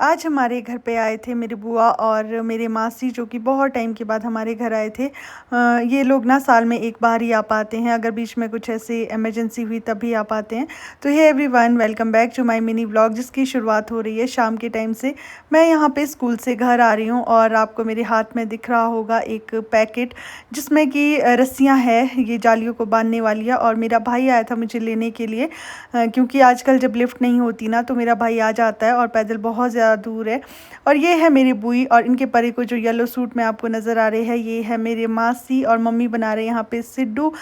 आज हमारे घर पे आए थे मेरी बुआ और मेरे मासी जो कि बहुत टाइम के बाद हमारे घर आए थे। ये लोग ना साल में एक बार ही आ पाते हैं, अगर बीच में कुछ ऐसी इमरजेंसी हुई तभी आ पाते हैं। तो hey everyone, welcome back to my mini vlog, जिसकी शुरुआत हो रही है शाम के टाइम से। मैं यहाँ पे स्कूल से घर आ रही हूँ और आपको मेरे हाथ में दिख रहा होगा एक पैकेट जिसमें कि रस्सियाँ हैं, ये जालियों को बांधने वाली है। और मेरा भाई आया था मुझे लेने के लिए, क्योंकि आजकल जब लिफ्ट नहीं होती ना तो मेरा भाई आ जाता है और पैदल बहुत ज़्यादा दूर है। और ये है मेरी बुई, और इनके परे को जो येलो सूट में आपको नज़र आ रहे हैं ये है मेरे मासी, और मम्मी बना रहे हैं यहाँ पे सिड्डू।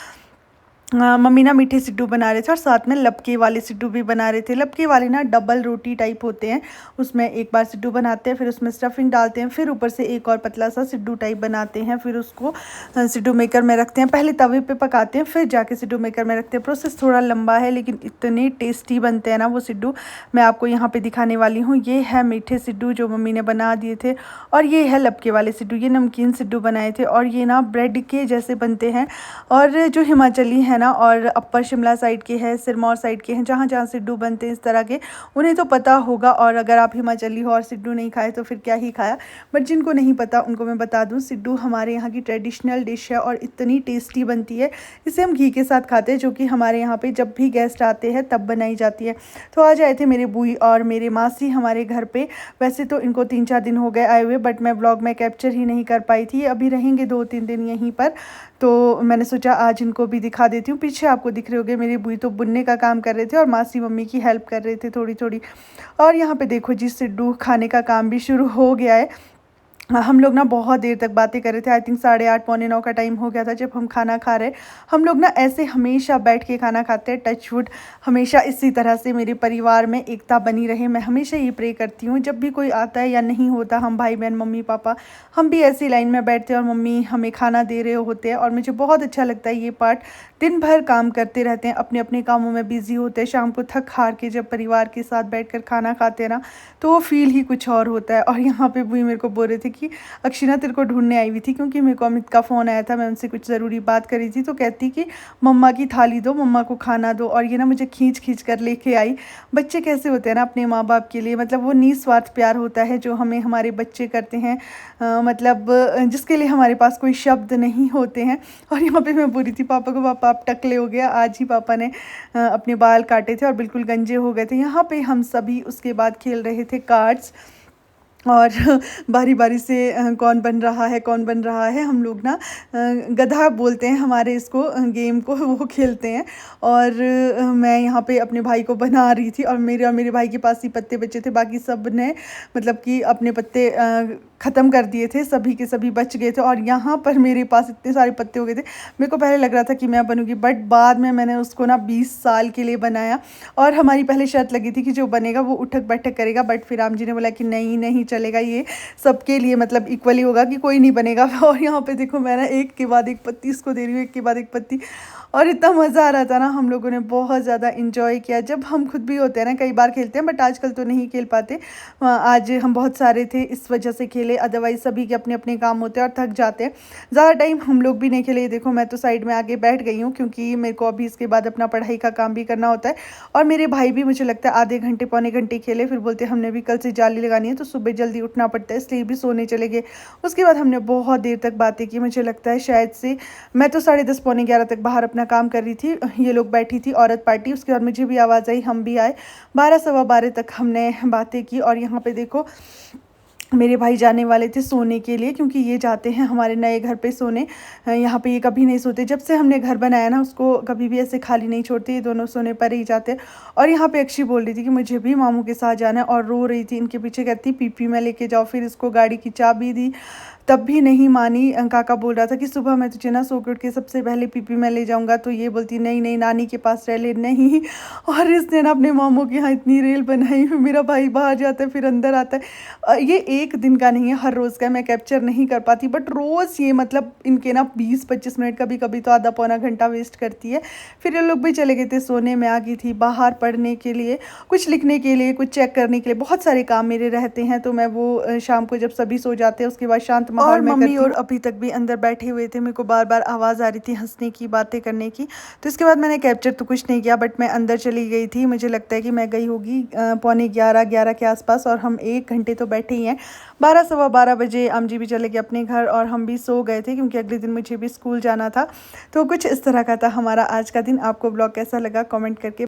मम्मी ना मीठे सिड्डू बना रहे थे और साथ में लपके वाले सिड्डू भी बना रहे थे। लपके वाले ना डबल रोटी टाइप होते हैं, उसमें एक बार सिड्डू बनाते हैं, फिर उसमें स्टफिंग डालते हैं, फिर ऊपर से एक और पतला सा सिड्डू टाइप बनाते हैं, फिर उसको सिड्डू मेकर में रखते हैं। पहले तवे पे पकाते हैं, फिर जाके सिड्डू मेकर में रखते हैं। प्रोसेस थोड़ा लंबा है लेकिन इतने टेस्टी बनते हैं ना वो सिड्डू। मैं आपको यहाँ पर दिखाने वाली हूँ। ये है मीठे सिड्डू जो मम्मी ने बना दिए थे, और ये है लपके वाले सिड्डू। ये नमकीन सिड्डू बनाए थे और ये ना ब्रेड के जैसे बनते हैं। और जो हिमाचली है ना, और अपर शिमला साइड के हैं, सिरमौर साइड के हैं, जहाँ जहाँ सिड्डू बनते हैं इस तरह के, उन्हें तो पता होगा। और अगर आप हिमाचली हो और सिड्डू नहीं खाए तो फिर क्या ही खाया। बट जिनको नहीं पता उनको मैं बता दूँ, सिड्डू हमारे यहाँ की ट्रेडिशनल डिश है और इतनी टेस्टी बनती है। इसे हम घी के साथ खाते हैं, जो कि हमारे यहाँ पे जब भी गेस्ट आते हैं तब बनाई जाती है। तो आज आए थे मेरे बुई और मेरे मासी हमारे घर पे। वैसे तो इनको 3-4 दिन हो गए आए हुए, बट मैं ब्लॉग में कैप्चर ही नहीं कर पाई थी। अभी रहेंगे 2-3 दिन यहीं पर, तो मैंने सोचा आज इनको भी दिखा देती हूँ। पीछे आपको दिख रहे होंगे मेरी बुई तो बुनने का काम कर रहे थे और मासी मम्मी की हेल्प कर रहे थे थोड़ी थोड़ी। और यहाँ पे देखो जी, सिड्डू खाने का काम भी शुरू हो गया है। हम लोग ना बहुत देर तक बातें कर रहे थे। आई थिंक 8:30 पौने 9 का टाइम हो गया था जब हम खाना खा रहे। हम लोग ना ऐसे हमेशा बैठ के खाना खाते हैं, टचवुड हमेशा इसी तरह से मेरे परिवार में एकता बनी रहे। मैं हमेशा ये प्रे करती हूँ, जब भी कोई आता है या नहीं होता, हम भाई बहन मम्मी पापा हम भी ऐसी लाइन में बैठते हैं और मम्मी हमें खाना दे रहे होते हैं। और मुझे बहुत अच्छा लगता है ये पार्ट। दिन भर काम करते रहते हैं, अपने अपने कामों में बिजी होते हैं, शाम को थक हार के जब परिवार के साथ बैठकर खाना खाते हैं ना तो वो फील ही कुछ और होता है। और यहाँ पे भी मेरे को बोल रहे थे कि अक्षिना तेरे को ढूंढने आई हुई थी, क्योंकि मेरे को अमित का फ़ोन आया था, मैं उनसे कुछ ज़रूरी बात करी थी। तो कहती कि मम्मा की थाली दो, मम्मा को खाना दो। और ये ना मुझे खींच खींच कर लेके आई। बच्चे कैसे होते हैं ना अपने माँ बाप के लिए, मतलब वो निस्वार्थ प्यार होता है जो हमें हमारे बच्चे करते हैं, मतलब जिसके लिए हमारे पास कोई शब्द नहीं होते हैं। और यहाँ पे मैं बोल रही थी पापा को, पापा आप टकले हो गया। आज ही पापा ने अपने बाल काटे थे और बिल्कुल गंजे हो गए थे। यहाँ पे हम सभी उसके बाद खेल रहे थे कार्ड्स, और बारी बारी से कौन बन रहा है कौन बन रहा है। हम लोग ना गधा बोलते हैं हमारे इसको गेम को, वो खेलते हैं। और मैं यहाँ पे अपने भाई को बना रही थी, और मेरे भाई के पास ही पत्ते बचे थे, बाकी सब ने मतलब कि अपने पत्ते ख़त्म कर दिए थे, सभी के सभी बच गए थे। और यहाँ पर मेरे पास इतने सारे पत्ते हो गए थे, मेरे को पहले लग रहा था कि मैं बनूँगी, बट बाद में मैंने उसको ना 20 साल के लिए बनाया। और हमारी पहले शर्त लगी थी कि जो बनेगा वो उठक बैठक करेगा, बट फिर राम जी ने बोला कि नहीं नहीं चलेगा, ये सबके लिए मतलब इक्वली होगा, कि कोई नहीं बनेगा। और यहाँ पे देखो मैं ना एक के बाद एक पत्ती इसको दे रही हूँ, एक के बाद एक पत्ती। और इतना मज़ा आ रहा था ना, हम लोगों ने बहुत ज़्यादा इंजॉय किया। जब हम खुद भी होते हैं ना, कई बार खेलते हैं बट आजकल तो नहीं खेल पाते। आज हम बहुत सारे थे इस वजह से खेले, अदरवाइज़ सभी के अपने अपने काम होते हैं और थक जाते हैं। ज़्यादा टाइम हम लोग भी नहीं खेले। देखो मैं तो साइड में आगे बैठ गई हूँ, क्योंकि मेरे को अभी इसके बाद अपना पढ़ाई का काम भी करना होता है। और मेरे भाई भी मुझे लगता है आधे घंटे पौने घंटे खेले, फिर बोलते हमने भी कल से जाली लगानी है तो सुबह जल्दी उठना पड़ता है, इसलिए भी सोने चले गए। उसके बाद हमने बहुत देर तक बातें की, मुझे लगता है शायद से मैं तो 10:30 पौने 11 तक बाहर अपना काम कर रही थी। ये लोग बैठी थी औरत पार्टी, उसके बाद मुझे भी आवाज़ आई, हम भी आए। 12 सवा 12 तक हमने बातें की। और यहाँ पे देखो मेरे भाई जाने वाले थे सोने के लिए, क्योंकि ये जाते हैं हमारे नए घर पे सोने। यहाँ पे ये कभी नहीं सोते, जब से हमने घर बनाया ना उसको कभी भी ऐसे खाली नहीं छोड़ते, ये दोनों सोने पर ही जाते हैं। और यहाँ पे अक्षी बोल रही थी कि मुझे भी मामू के साथ जाना है, और रो रही थी इनके पीछे, कहती पीपी में लेके जाओ। फिर इसको गाड़ी की चाबी दी, तब भी नहीं मानी। काका बोल रहा था कि सुबह मैं तुझे ना सो के उठ के सबसे पहले पीपी में ले जाऊंगा, तो ये बोलती नहीं नहीं नानी के पास रह ले, नहीं। और इसने ना अपने मामू के यहाँ इतनी रेल बनाई। मेरा भाई बाहर जाता है फिर अंदर आता है। ये एक दिन का नहीं है, हर रोज़ का। मैं कैप्चर नहीं कर पाती, बट रोज़ ये मतलब इनके ना 20-25 मिनट, कभी कभी तो आधा पौना घंटा वेस्ट करती है। फिर ये लोग भी चले गए थे सोने, में आ गई थी बाहर पढ़ने के लिए, कुछ लिखने के लिए, कुछ चेक करने के लिए। बहुत सारे काम मेरे रहते हैं, तो मैं वो शाम को जब सभी सो जाते हैं उसके बाद शांत माहौल और में मम्मी करती और हूँ। अभी तक भी अंदर बैठे हुए थे, मेरे को बार-बार आवाज़ आ रही थी हँसने की, बातें करने की। तो इसके बाद मैंने कैप्चर तो कुछ नहीं किया, बट मैं अंदर चली गई थी। मुझे लगता है कि मैं गई होगी पौने 11 के आस-पास, और हम 1 घंटे तो बैठे ही हैं। 12 सवा 12 बजे अम्म जी भी चले गए अपने घर और हम भी सो गए थे, क्योंकि अगले दिन मुझे भी स्कूल जाना था। तो कुछ इस तरह का था हमारा आज का दिन। आपको व्लॉग कैसा लगा कमेंट करके